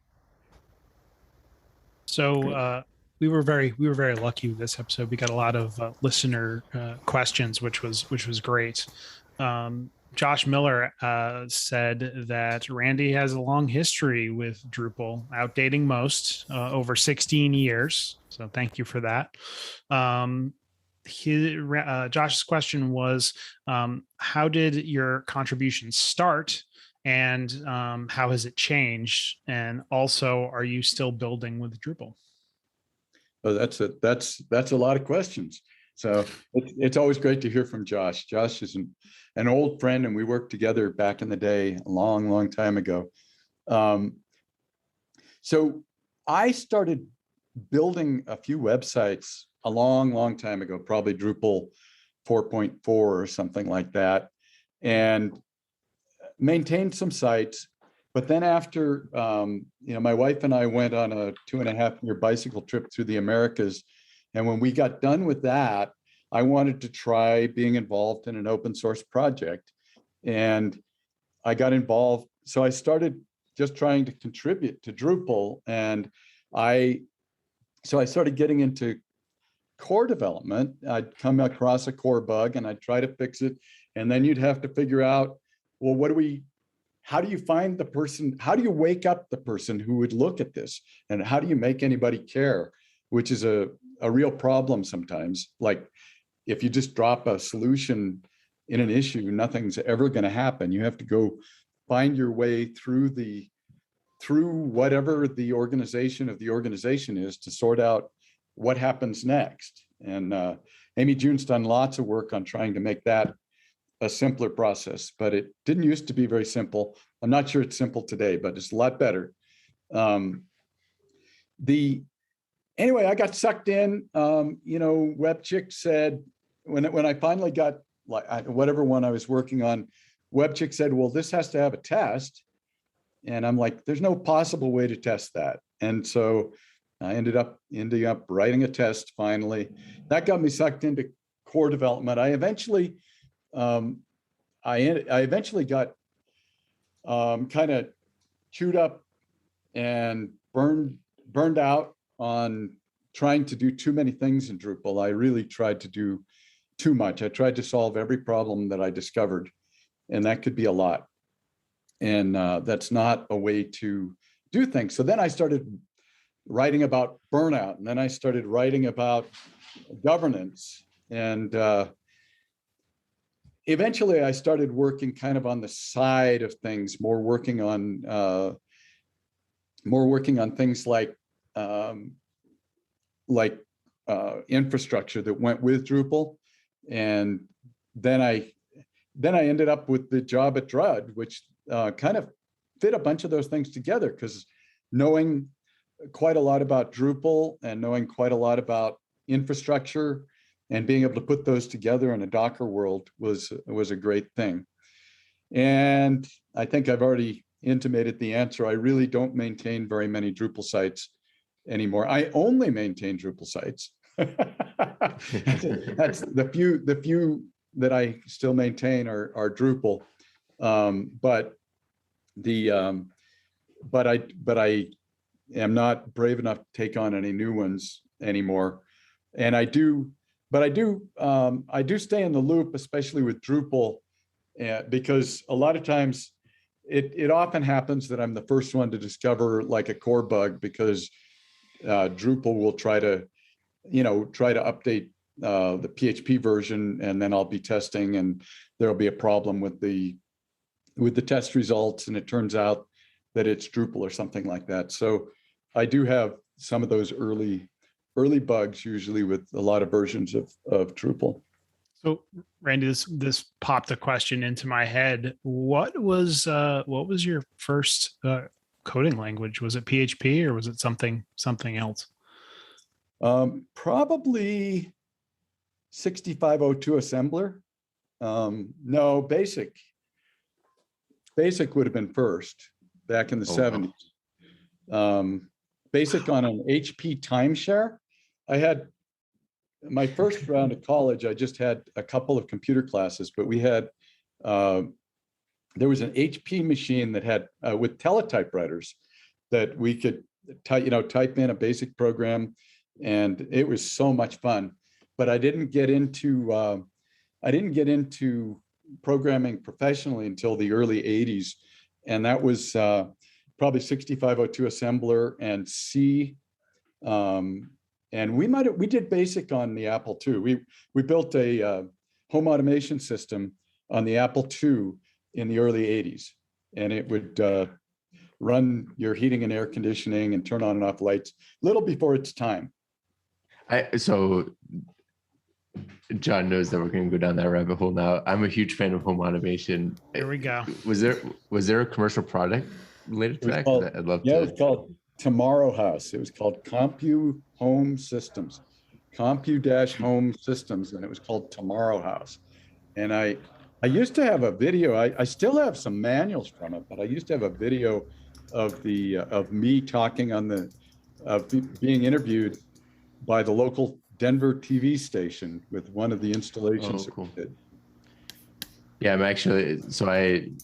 [SPEAKER 3] So we were very lucky with this episode. We got a lot of listener questions, which was great. Josh Miller said that Randy has a long history with Drupal, outdating most, over 16 years. So thank you for that. Josh's question was, how did your contribution start, and how has it changed? And also, are you still building with Drupal?
[SPEAKER 2] Oh, that's a lot of questions. So it's always great to hear from Josh. Josh is an old friend, and we worked together back in the day, a long time ago. So I started building a few websites a long time ago, probably Drupal 4.4 or something like that, and maintained some sites. But then after, my wife and I went on a 2.5-year bicycle trip through the Americas. And when we got done with that, I wanted to try being involved in an open source project. And I got involved. So I started just trying to contribute to Drupal. And so I started getting into core development. I'd come across a core bug and I'd try to fix it. And then you'd have to figure out, well, how do you find the person? How do you wake up the person who would look at this? And how do you make anybody care? Which is a real problem sometimes. Like if you just drop a solution in an issue, nothing's ever going to happen. You have to go find your way through whatever the organization is to sort out what happens next. And Amy June's done lots of work on trying to make that a simpler process, but it didn't used to be very simple. I'm not sure it's simple today, but it's a lot better. Anyway, I got sucked in. WebChick said, when I finally got whatever one I was working on, WebChick said, well, this has to have a test. And I'm like, there's no possible way to test that. And so I ended up writing a test finally. That got me sucked into core development. I eventually got kind of chewed up and burned out on trying to do too many things in Drupal. I really tried to do too much. I tried to solve every problem that I discovered, and that could be a lot. And that's not a way to do things. So then I started writing about burnout, and then I started writing about governance. And eventually I started working kind of on the side of things, more working on things like infrastructure that went with Drupal. And then I ended up with the job at Drud, which kind of fit a bunch of those things together, because knowing quite a lot about Drupal and knowing quite a lot about infrastructure and being able to put those together in a Docker world was a great thing. And I think I've already intimated the answer. I really don't maintain very many Drupal sites anymore. I only maintain Drupal sites. That's the few that I still maintain are Drupal. But I am not brave enough to take on any new ones anymore. And I do stay in the loop, especially with Drupal, because a lot of times it often happens that I'm the first one to discover like a core bug, because Drupal will try to update the PHP version, and then I'll be testing and there'll be a problem with the test results, and it turns out that it's Drupal or something like that. So I do have some of those early bugs, usually with a lot of versions of Drupal.
[SPEAKER 3] So Randy, this popped a question into my head. What was your first coding language? Was it PHP or was it something else?
[SPEAKER 2] Probably 6502 assembler. No, basic would have been first back in the 70s. Wow. Basic on an HP timeshare. I had my first round of college, I just had a couple of computer classes, but we had, there was an HP machine that had, with teletypewriters, that we could type in a basic program, and it was so much fun. But I didn't get into programming professionally until the early 80s. And that was probably 6502 assembler and C. And we did basic on the Apple II. We built a home automation system on the Apple II in the early 80s. And it would run your heating and air conditioning and turn on and off lights a little before its time.
[SPEAKER 1] So John knows that we're going to go down that rabbit hole now. I'm a huge fan of home automation.
[SPEAKER 3] Here we go.
[SPEAKER 1] Was there a commercial product related to that? I'd love to.
[SPEAKER 2] Yeah, it was called Tomorrow House. It was called CompuHome Systems, CompuHome Systems, and it was called Tomorrow House. And I used to have a video. I still have some manuals from it, but I used to have a video of me talking being interviewed by the local Denver TV station with one of the installations.
[SPEAKER 1] Oh, cool. That we did. Yeah, I'm actually,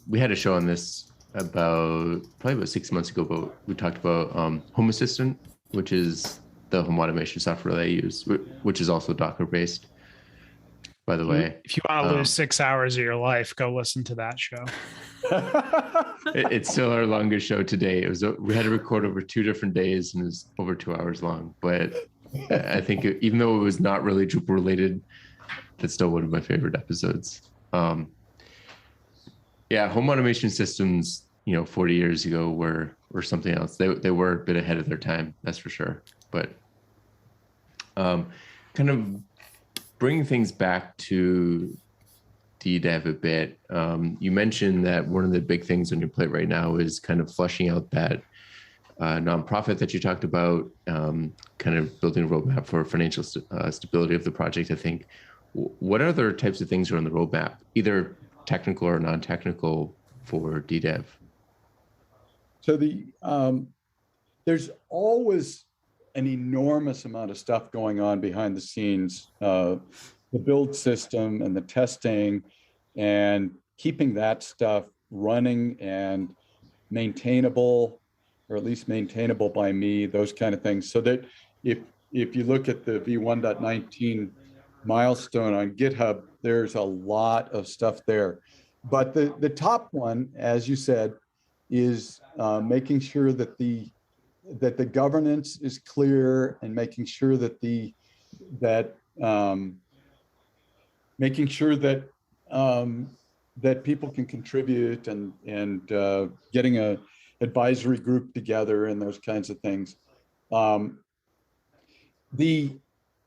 [SPEAKER 1] we had a show on this probably about 6 months ago, but we talked about Home Assistant, which is the home automation software that I use, which is also Docker based, by the way.
[SPEAKER 3] If you want to lose 6 hours of your life, go listen to that show.
[SPEAKER 1] It's still our longest show today. We had to record over 2 different days, and it was over 2 hours long, but I think even though it was not really Drupal related, that's still one of my favorite episodes. Yeah, home automation systems, 40 years ago were something else. They were a bit ahead of their time, that's for sure. But kind of bringing things back to DDEV a bit, you mentioned that one of the big things on your plate right now is kind of flushing out that nonprofit that you talked about, kind of building a roadmap for financial stability of the project, I think. What other types of things are on the roadmap, either technical or non-technical, for DDEV?
[SPEAKER 2] So there's always an enormous amount of stuff going on behind the scenes, the build system and the testing, and keeping that stuff running and maintainable, or at least maintainable by me, those kind of things. So that if you look at the v1.19 milestone on GitHub, there's a lot of stuff there. But the top one, as you said, is making sure that the governance is clear, and making sure that that people can contribute, and getting a advisory group together and those kinds of things. The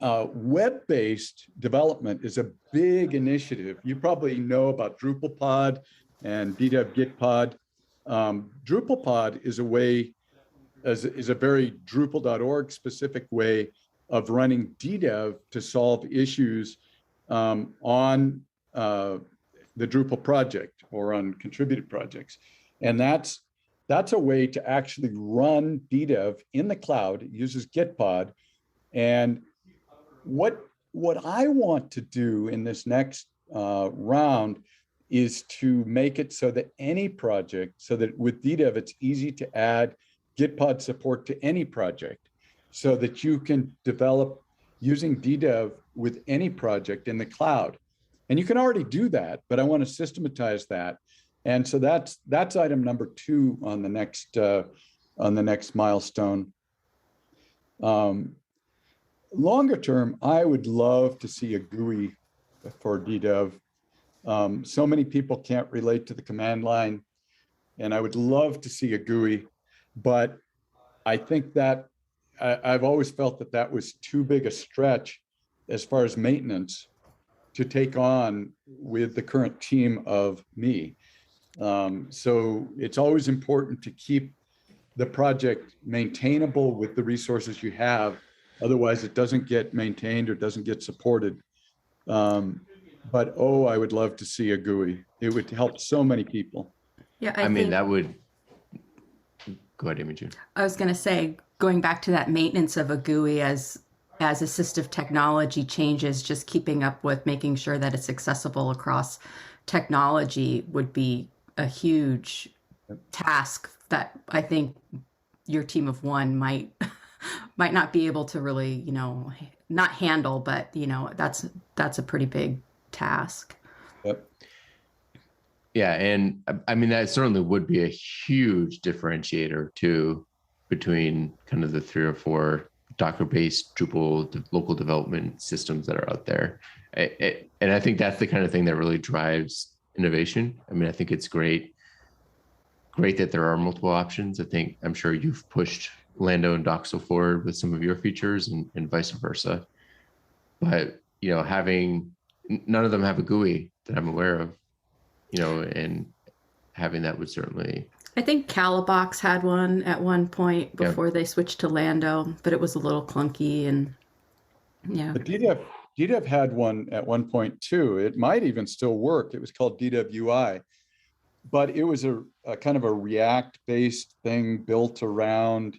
[SPEAKER 2] web-based development is a big initiative. You probably know about DrupalPod and DDEV Gitpod. DrupalPod is a very Drupal.org specific way of running DDEV to solve issues on the Drupal project or on contributed projects. And that's a way to actually run DDEV in the cloud. It uses Gitpod. And what I want to do in this next round is to make it so that any project, so that with DDEV, it's easy to add Gitpod support to any project so that you can develop using DDEV with any project in the cloud. And you can already do that, but I want to systematize that. And so that's item number 2 on the next milestone. Longer term, I would love to see a GUI for DDEV. So many people can't relate to the command line, and I would love to see a GUI, but I think that I've always felt that that was too big a stretch as far as maintenance to take on with the current team of me. So it's always important to keep the project maintainable with the resources you have. Otherwise, it doesn't get maintained or doesn't get supported. But oh, I would love to see a GUI. It would help so many people.
[SPEAKER 4] Yeah,
[SPEAKER 1] I mean, that would, go ahead, Imogen.
[SPEAKER 4] I was going to say, going back to that maintenance of a GUI as assistive technology changes, just keeping up with making sure that it's accessible across technology would be a huge task that I think your team of one might not be able to really, not handle, but that's a pretty big task.
[SPEAKER 2] Yep.
[SPEAKER 1] Yeah, and I mean, that certainly would be a huge differentiator too between kind of the 3 or 4 Docker-based Drupal local development systems that are out there. And I think that's the kind of thing that really drives innovation. I mean, I think it's great that there are multiple options. I'm sure you've pushed Lando and Doxel forward with some of your features and vice versa. But, none of them have a GUI that I'm aware of, and having that would certainly.
[SPEAKER 4] I think Calabox had one at one point before they switched to Lando, but it was a little clunky and yeah.
[SPEAKER 2] But DDEV had one at one point too. It might even still work. It was called DDEV UI, but it was a kind of a React-based thing built around.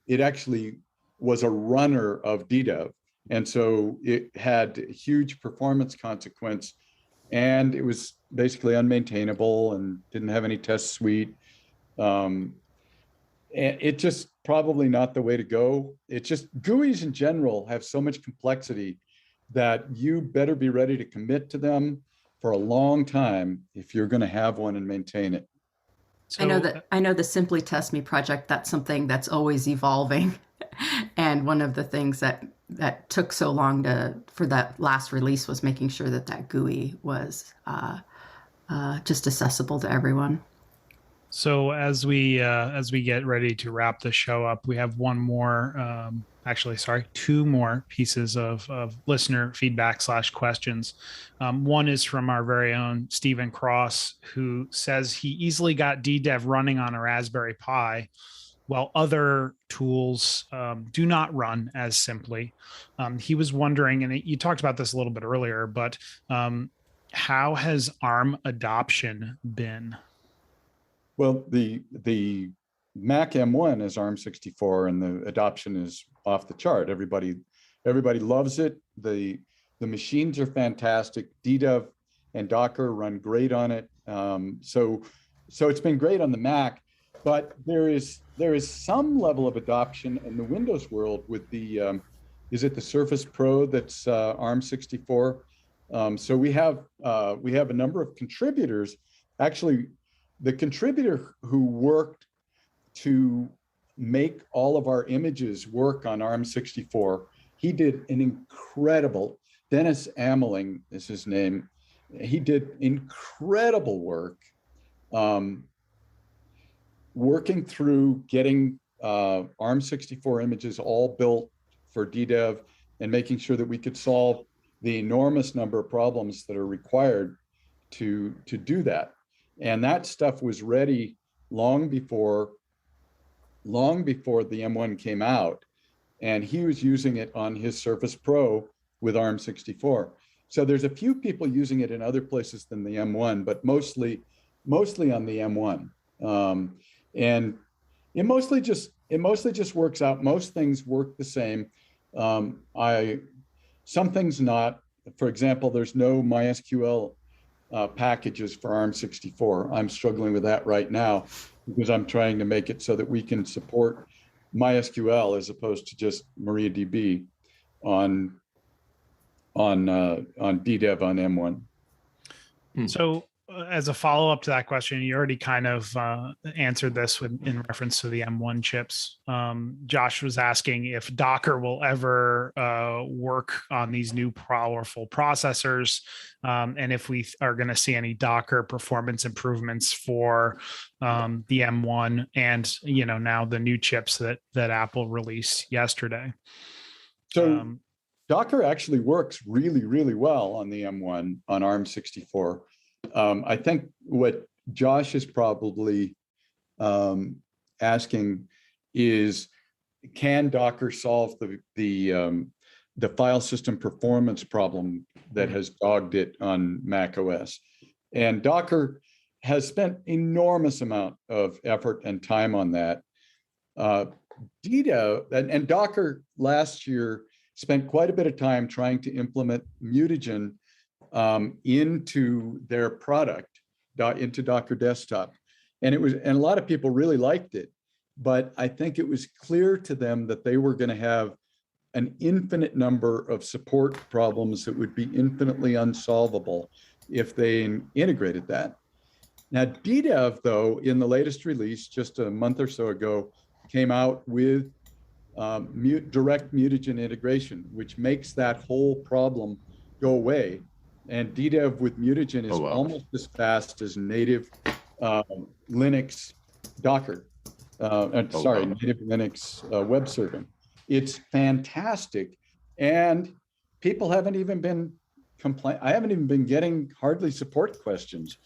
[SPEAKER 2] It actually was a runner of DDEV, and so it had a huge performance consequence. And it was basically unmaintainable and didn't have any test suite. And it just probably not the way to go. It's just GUIs in general have so much complexity that you better be ready to commit to them for a long time if you're going to have one and maintain it.
[SPEAKER 4] So, I know the Simply Test Me project, that's something that's always evolving. And one of the things that took so long for that last release was making sure that GUI was just accessible to everyone.
[SPEAKER 3] So as we get ready to wrap the show up, we have two more pieces of listener feedback / questions. One is from our very own Stephen Cross, who says he easily got DDEV running on a Raspberry Pi, while other tools do not run as simply. He was wondering, and you talked about this a little bit earlier, but how has ARM adoption been?
[SPEAKER 2] Well, the Mac M1 is ARM64, and the adoption is off the chart. Everybody loves it. The machines are fantastic. DDEV and Docker run great on it. So it's been great on the Mac. But there is some level of adoption in the Windows world with the is it the Surface Pro that's ARM64? So we have a number of contributors. Actually, the contributor who worked to make all of our images work on ARM64, he did an incredible. Dennis Ameling is his name. He did incredible work. Working through getting ARM64 images all built for DDEV and making sure that we could solve the enormous number of problems that are required to do that. And that stuff was ready long before the M1 came out. And he was using it on his Surface Pro with ARM64. So there's a few people using it in other places than the M1, but mostly on the M1. And it mostly just works out. Most things work the same. Some things not. For example, there's no MySQL packages for ARM64. I'm struggling with that right now because I'm trying to make it so that we can support MySQL as opposed to just MariaDB on DDEV on M1.
[SPEAKER 3] So as a follow-up to that question, you already kind of answered this in reference to the M1 chips. Josh was asking if Docker will ever work on these new powerful processors, and if we are going to see any Docker performance improvements for the M1 and now the new chips that Apple released yesterday.
[SPEAKER 2] So Docker actually works really, really well on the M1 on ARM64. I think what Josh is probably asking is, can Docker solve the file system performance problem that has dogged it on macOS? And Docker has spent enormous amount of effort and time on that. DDEV and Docker last year spent quite a bit of time trying to implement mutagen into their product, into Docker Desktop. And a lot of people really liked it, but I think it was clear to them that they were going to have an infinite number of support problems that would be infinitely unsolvable if they integrated that. Now, DDEV, though, in the latest release, just a month or so ago, came out with direct mutagen integration, which makes that whole problem go away. And DDEV with mutagen is almost as fast as native Linux Docker. Native Linux web serving. It's fantastic, and people haven't even been I haven't even been getting hardly support questions.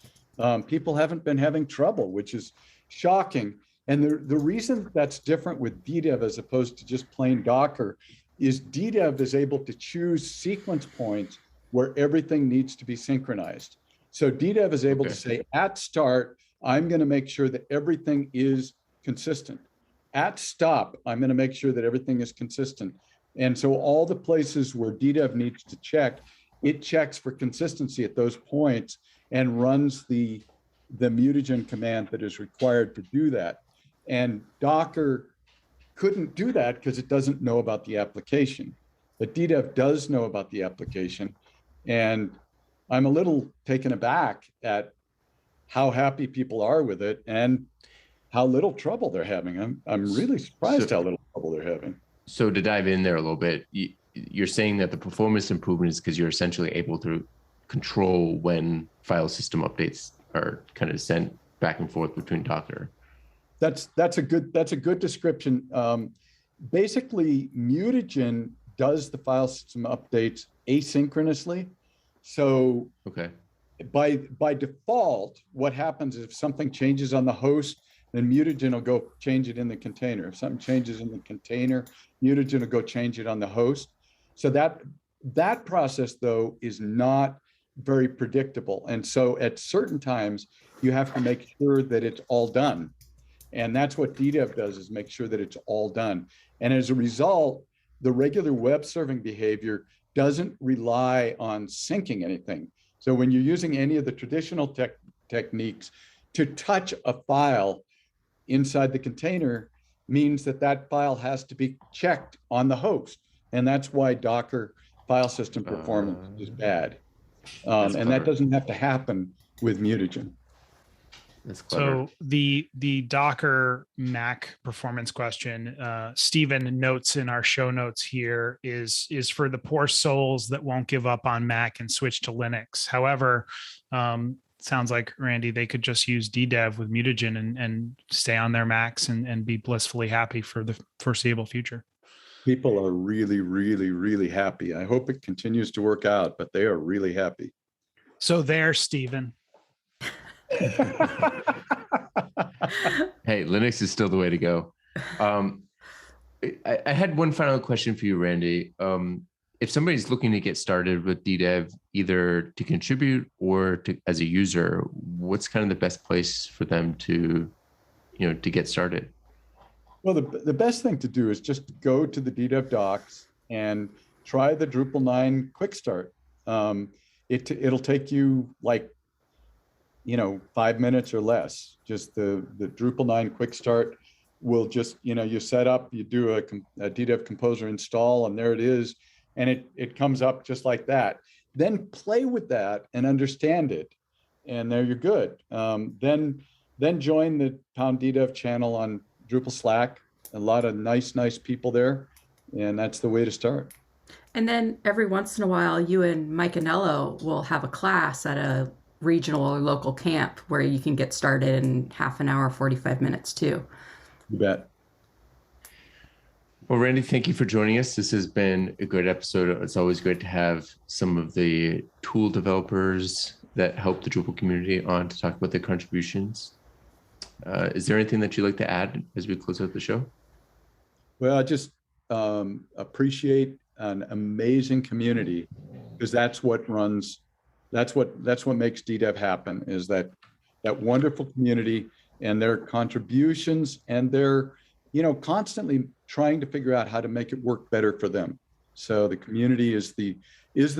[SPEAKER 2] People haven't been having trouble, which is shocking. And the reason that's different with DDEV as opposed to just plain Docker is DDEV is able to choose sequence points where everything needs to be synchronized. So DDEV is able to say, at start, I'm going to make sure that everything is consistent. At stop, I'm going to make sure that everything is consistent. And so all the places where DDEV needs to check, it checks for consistency at those points and runs the mutagen command that is required to do that. And Docker couldn't do that because it doesn't know about the application. But DDEV does know about the application. And I'm a little taken aback at how happy people are with it and how little trouble they're having. I'm really surprised how little trouble they're having.
[SPEAKER 1] So to dive in there a little bit, you're saying that the performance improvement is because you're essentially able to control when file system updates are kind of sent back and forth between Docker.
[SPEAKER 2] That's a good description. Basically, mutagen does the file system updates asynchronously. So by default, what happens is if something changes on the host, then mutagen will go change it in the container. If something changes in the container, mutagen will go change it on the host. So that process, though, is not very predictable. And so at certain times, you have to make sure that it's all done. And that's what DDEV does, is make sure that it's all done. And as a result, the regular web serving behavior doesn't rely on syncing anything. So when you're using any of the traditional techniques, to touch a file inside the container means that file has to be checked on the host. And that's why Docker file system performance is bad. And that doesn't have to happen with mutagen.
[SPEAKER 3] So the Docker Mac performance question, Stephen notes in our show notes here is for the poor souls that won't give up on Mac and switch to Linux. However, sounds like, Randy, they could just use DDEV with mutagen and stay on their Macs and be blissfully happy for the foreseeable future.
[SPEAKER 2] People are really, really, really happy. I hope it continues to work out, but they are really happy.
[SPEAKER 3] So there, Stephen.
[SPEAKER 1] Hey, Linux is still the way to go. I had one final question for you, Randy. If somebody's looking to get started with DDEV, either to contribute or as a user, what's kind of the best place for them to get started?
[SPEAKER 2] Well, the best thing to do is just go to the DDEV docs and try the Drupal 9 Quick Start. It'll take you like 5 minutes or less. Just the Drupal 9 quick start will just, you set up, you do a DDEV Composer install, and there it is. And it comes up just like that. Then play with that and understand it. And there you're good. Then join the Pound DDEV channel on Drupal Slack. A lot of nice people there. And that's the way to start.
[SPEAKER 4] And then every once in a while, you and Mike Anello will have a class at a regional or local camp where you can get started in half an hour, 45 minutes too.
[SPEAKER 2] You bet.
[SPEAKER 1] Well, Randy, thank you for joining us. This has been a great episode. It's always great to have some of the tool developers that help the Drupal community on to talk about their contributions. Is there anything that you'd like to add as we close out the show?
[SPEAKER 2] Well, I just appreciate an amazing community, because that's what makes DDEV happen, is that wonderful community and their contributions, and they're constantly trying to figure out how to make it work better for them. So the community is the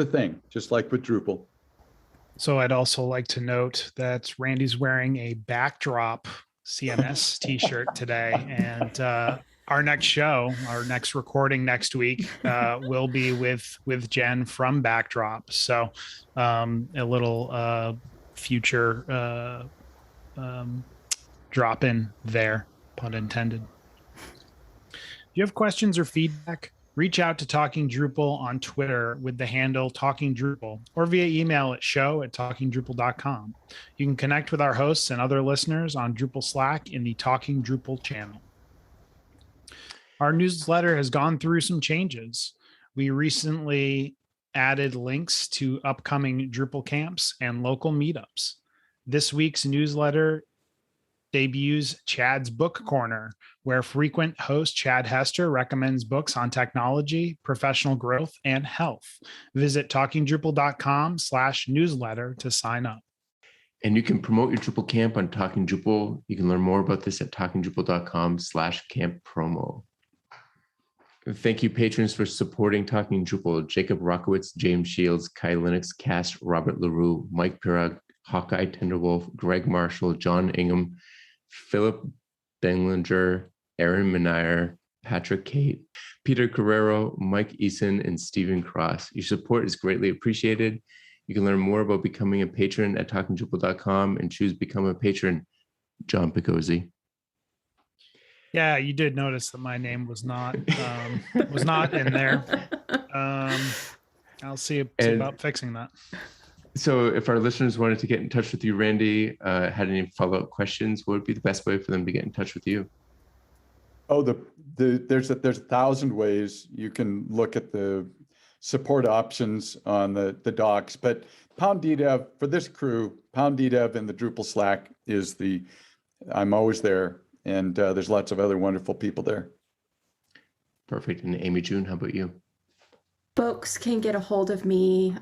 [SPEAKER 2] thing, just like with Drupal.
[SPEAKER 3] So I'd also like to note that Randy's wearing a Backdrop CMS t-shirt today, and our next recording next week will be with Jen from Backdrop. So a little future drop in there, pun intended. If you have questions or feedback, reach out to Talking Drupal on Twitter with the handle Talking Drupal, or via email at show@talkingdrupal.com. You can connect with our hosts and other listeners on Drupal Slack in the Talking Drupal channel. Our newsletter has gone through some changes. We recently added links to upcoming Drupal camps and local meetups. This week's newsletter debuts Chad's Book Corner, where frequent host Chad Hester recommends books on technology, professional growth, and health. Visit talkingdrupal.com/newsletter to sign up.
[SPEAKER 1] And you can promote your Drupal camp on Talking Drupal. You can learn more about this at talkingdrupal.com/camp promo. Thank you, patrons, for supporting Talking Drupal. Jacob Rockowitz, James Shields, Kai Linux, Cass, Robert LaRue, Mike Pirag, Hawkeye Tenderwolf, Greg Marshall, John Ingham, Philip Benglinger, Aaron Menayer, Patrick Kate, Peter Guerrero, Mike Eason, and Stephen Cross. Your support is greatly appreciated. You can learn more about becoming a patron at talkingdrupal.com and choose Become a Patron. John Picozzi.
[SPEAKER 3] Yeah, you did notice that my name was not in there. I'll see about fixing that.
[SPEAKER 1] So if our listeners wanted to get in touch with you, Randy, had any follow-up questions, what would be the best way for them to get in touch with you?
[SPEAKER 2] Oh, there's 1,000 ways. You can look at the support options on the docs, but Pound DDEV, for this crew, Pound DDEV in the Drupal Slack I'm always there, and there's lots of other wonderful people there.
[SPEAKER 1] Perfect. And Amy June, how about you?
[SPEAKER 4] Folks can get a hold of me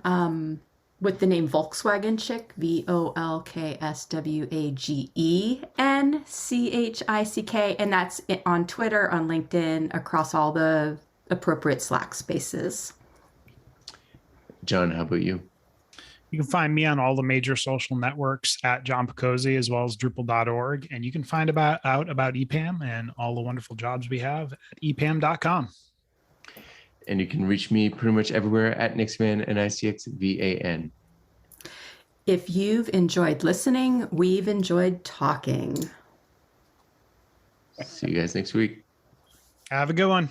[SPEAKER 4] with the name Volkswagen Chick, VOLKSWAGENCHICK, and that's on Twitter, on LinkedIn, across all the appropriate Slack spaces.
[SPEAKER 1] John, how about you?
[SPEAKER 3] You can find me on all the major social networks at John Picozzi, as well as Drupal.org, and you can find out about EPAM and all the wonderful jobs we have at epam.com.
[SPEAKER 1] And you can reach me pretty much everywhere at Nixvan, NICXVAN.
[SPEAKER 4] If you've enjoyed listening, we've enjoyed talking.
[SPEAKER 1] See you guys next week.
[SPEAKER 3] Have a good one.